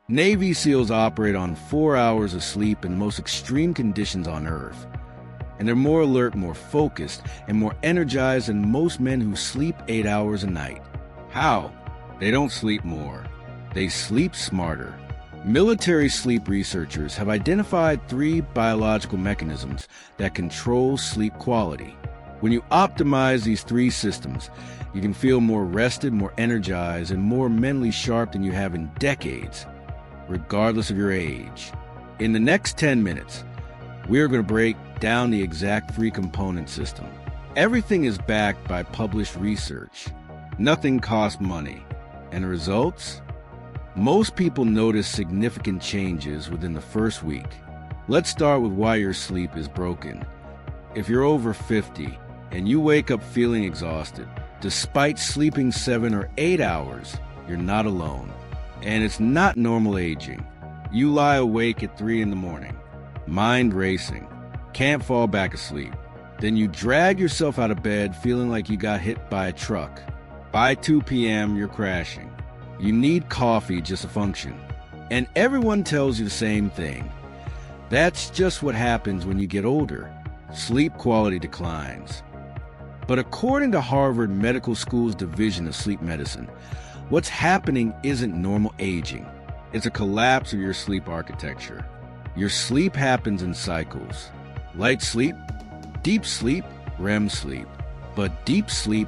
Navy SEALs operate on 4 hours of sleep in the most extreme conditions on Earth. And they're more alert, more focused, and more energized than most men who sleep 8 hours a night. How? They don't sleep more. They sleep smarter. Military sleep researchers have identified 3 biological mechanisms that control sleep quality. When you optimize these 3 systems, you can feel more rested, more energized, and more mentally sharp than you have in decades, regardless of your age. In the next 10 minutes, we're going to break down the exact 3-component system. Everything is backed by published research. Nothing costs money. And the results? Most people notice significant changes within the first week. Let's start with why your sleep is broken. If you're over 50 and you wake up feeling exhausted, despite sleeping 7 or 8 hours, you're not alone. And it's not normal aging. You lie awake at 3 in the morning, mind racing, can't fall back asleep. Then you drag yourself out of bed feeling like you got hit by a truck. By 2 p.m., you're crashing. You need coffee just to function. And everyone tells you the same thing. That's just what happens when you get older. Sleep quality declines. But according to Harvard Medical School's Division of Sleep Medicine, what's happening isn't normal aging. It's a collapse of your sleep architecture. Your sleep happens in cycles. Light sleep, deep sleep, REM sleep. But deep sleep,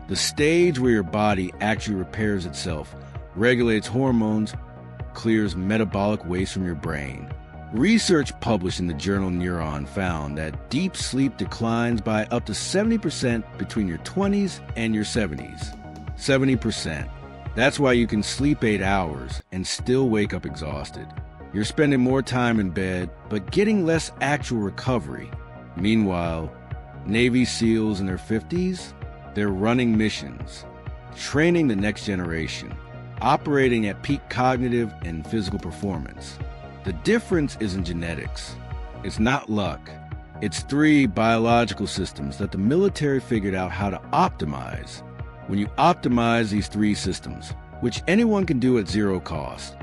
the stage where your body actually repairs itself, regulates hormones, clears metabolic waste from your brain. Research published in the journal Neuron found that deep sleep declines by up to 70% between your 20s and your 70s. 70%. That's why you can sleep 8 hours and still wake up exhausted. You're spending more time in bed, but getting less actual recovery. Meanwhile, Navy SEALs in their 50s, they're running missions, training the next generation, operating at peak cognitive and physical performance. The difference isn't genetics. It's not luck. It's 3 biological systems that the military figured out how to optimize. When you optimize these 3 systems, which anyone can do at 0 cost,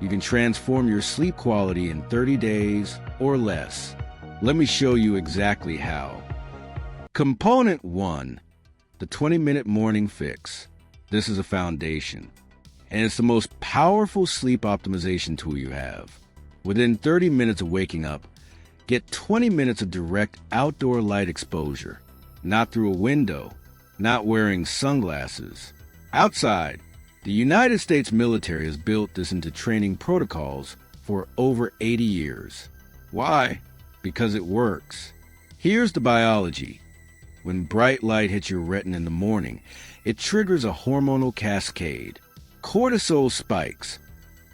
you can transform your sleep quality in 30 days or less. Let me show you exactly how. Component 1, the 20-minute morning fix. This is a foundation, and it's the most powerful sleep optimization tool you have. Within 30 minutes of waking up, get 20 minutes of direct outdoor light exposure, not through a window, not wearing sunglasses. Outside. The United States military has built this into training protocols for over 80 years. Why? Because it works. Here's the biology. When bright light hits your retina in the morning, it triggers a hormonal cascade. Cortisol spikes,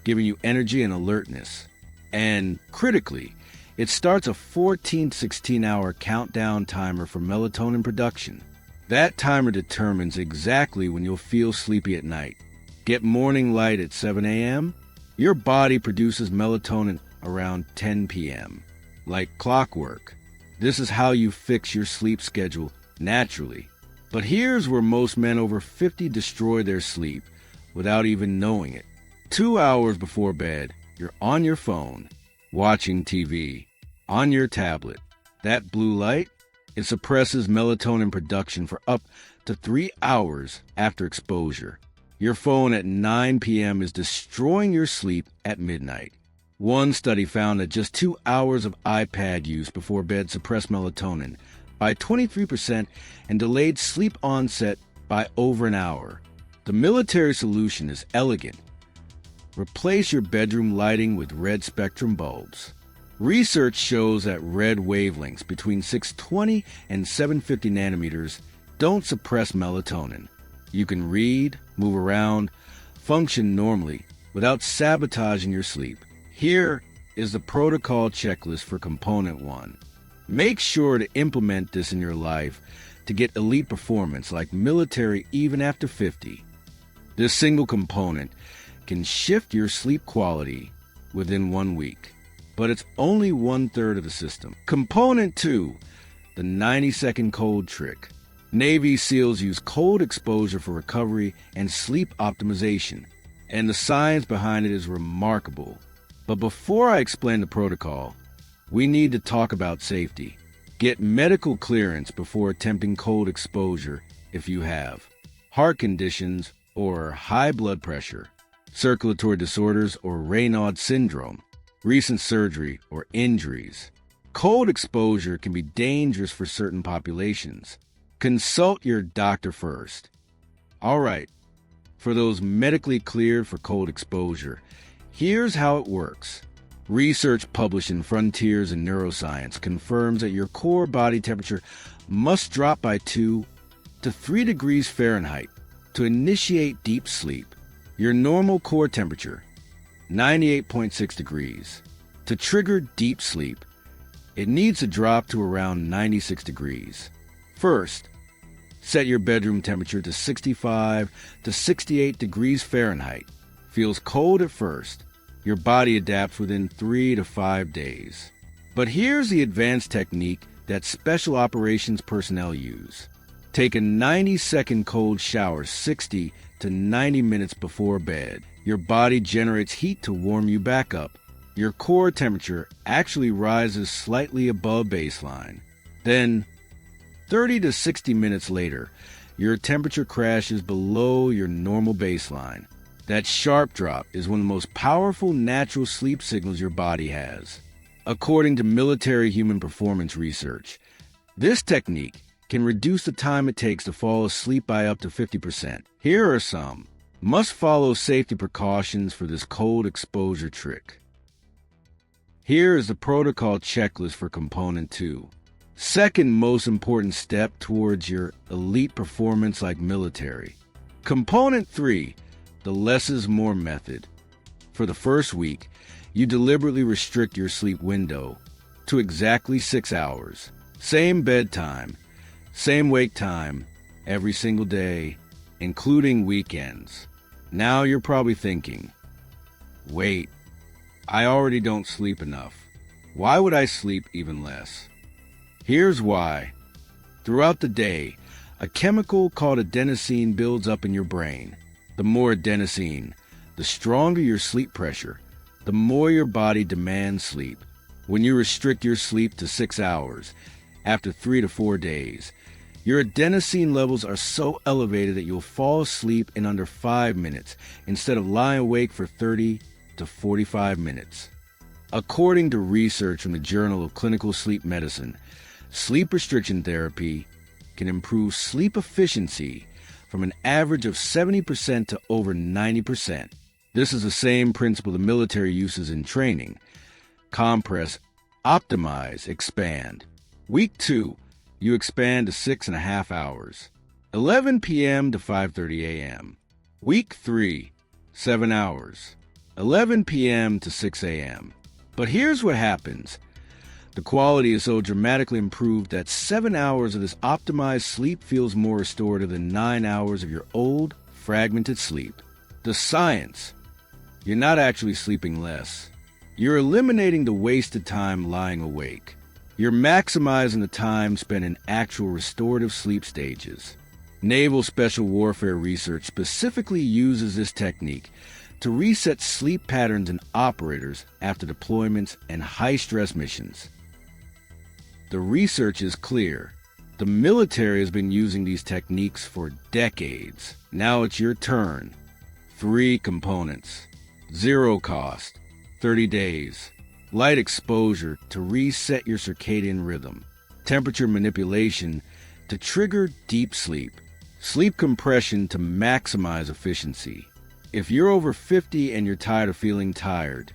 giving you energy and alertness. And critically, it starts a 14 to 16-hour countdown timer for melatonin production. That timer determines exactly when you'll feel sleepy at night. Get morning light at 7 a.m., your body produces melatonin around 10 p.m. Like clockwork. This is how you fix your sleep schedule naturally. But here's where most men over 50 destroy their sleep without even knowing it. 2 hours before bed, you're on your phone, watching TV, on your tablet. That blue light, it suppresses melatonin production for up to 3 hours after exposure. Your phone at 9 p.m. is destroying your sleep at midnight. One study found that just 2 hours of iPad use before bed suppressed melatonin by 23% and delayed sleep onset by over an hour. The military solution is elegant. Replace your bedroom lighting with red spectrum bulbs. Research shows that red wavelengths between 620 and 750 nanometers don't suppress melatonin. You can read, move around, function normally without sabotaging your sleep. Here is the protocol checklist for Component 1. Make sure to implement this in your life to get elite performance like military even after 50. This single component can shift your sleep quality within 1 week, but it's only 1/3 of the system. Component 2, the 90-second cold trick. Navy SEALs use cold exposure for recovery and sleep optimization. and the science behind it is remarkable. But before I explain the protocol, we need to talk about safety. Get medical clearance before attempting cold exposure if you have heart conditions or high blood pressure, circulatory disorders or Raynaud syndrome, recent surgery or injuries. Cold exposure can be dangerous for certain populations. Consult your doctor first. All right, for those medically cleared for cold exposure, here's how it works. Research published in Frontiers in Neuroscience confirms that your core body temperature must drop by 2 to 3 degrees Fahrenheit to initiate deep sleep. Your normal core temperature, 98.6 degrees. To trigger deep sleep, it needs to drop to around 96 degrees. First, set your bedroom temperature to 65 to 68 degrees Fahrenheit. Feels cold at first. Your body adapts within 3 to 5 days. But here's the advanced technique that special operations personnel use. Take a 90-second cold shower 60 to 90 minutes before bed. Your body generates heat to warm you back up. Your core temperature actually rises slightly above baseline. Then, 30 to 60 minutes later, your temperature crashes below your normal baseline. That sharp drop is one of the most powerful natural sleep signals your body has. According to military human performance research, this technique can reduce the time it takes to fall asleep by up to 50%. Here are some must-follow safety precautions for this cold exposure trick. Here is the protocol checklist for Component 2. Second most important step towards your elite performance like military. Component 3. The less is more method. For the first week, you deliberately restrict your sleep window to exactly 6 hours. Same bedtime, same wake time, every single day, including weekends. Now you're probably thinking, wait, I already don't sleep enough. Why would I sleep even less? Here's why. Throughout the day, a chemical called adenosine builds up in your brain. The more adenosine, the stronger your sleep pressure, the more your body demands sleep. When you restrict your sleep to 6 hours, after 3 to 4 days, your adenosine levels are so elevated that you'll fall asleep in under 5 minutes instead of lying awake for 30 to 45 minutes. According to research from the Journal of Clinical Sleep Medicine, sleep restriction therapy can improve sleep efficiency from an average of 70% to over 90%. This is the same principle the military uses in training. Compress, optimize, expand. Week 2, you expand to 6.5 hours, 11 p.m. to 5:30 a.m. Week 3, 7 hours, 11 p.m. to 6 a.m. But here's what happens. The quality is so dramatically improved that 7 hours of this optimized sleep feels more restorative than 9 hours of your old, fragmented sleep. The science. You're not actually sleeping less. You're eliminating the wasted time lying awake. You're maximizing the time spent in actual restorative sleep stages. Naval Special Warfare research specifically uses this technique to reset sleep patterns in operators after deployments and high-stress missions. The research is clear. The military has been using these techniques for decades. Now it's your turn. 3 components. 0 cost. 30 days. Light exposure to reset your circadian rhythm. Temperature manipulation to trigger deep sleep. Sleep compression to maximize efficiency. If you're over 50 and you're tired of feeling tired,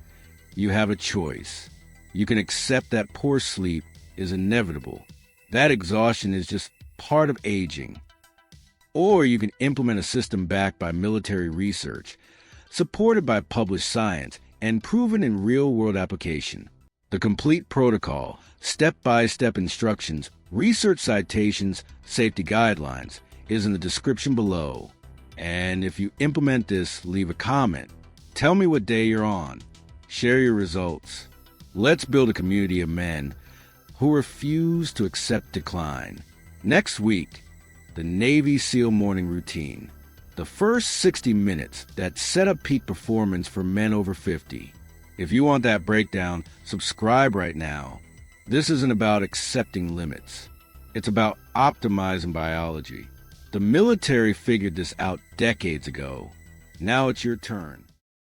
you have a choice. You can accept that poor sleep is inevitable. That exhaustion is just part of aging. Or you can implement a system backed by military research, supported by published science, and proven in real-world application. The complete protocol, step-by-step instructions, research citations, safety guidelines is in the description below. And if you implement this, leave a comment. Tell me what day you're on. Share your results. Let's build a community of men who refuse to accept decline. Next week, the Navy SEAL morning routine. The first 60 minutes that set up peak performance for men over 50. If you want that breakdown, subscribe right now. This isn't about accepting limits. It's about optimizing biology. The military figured this out decades ago. Now it's your turn.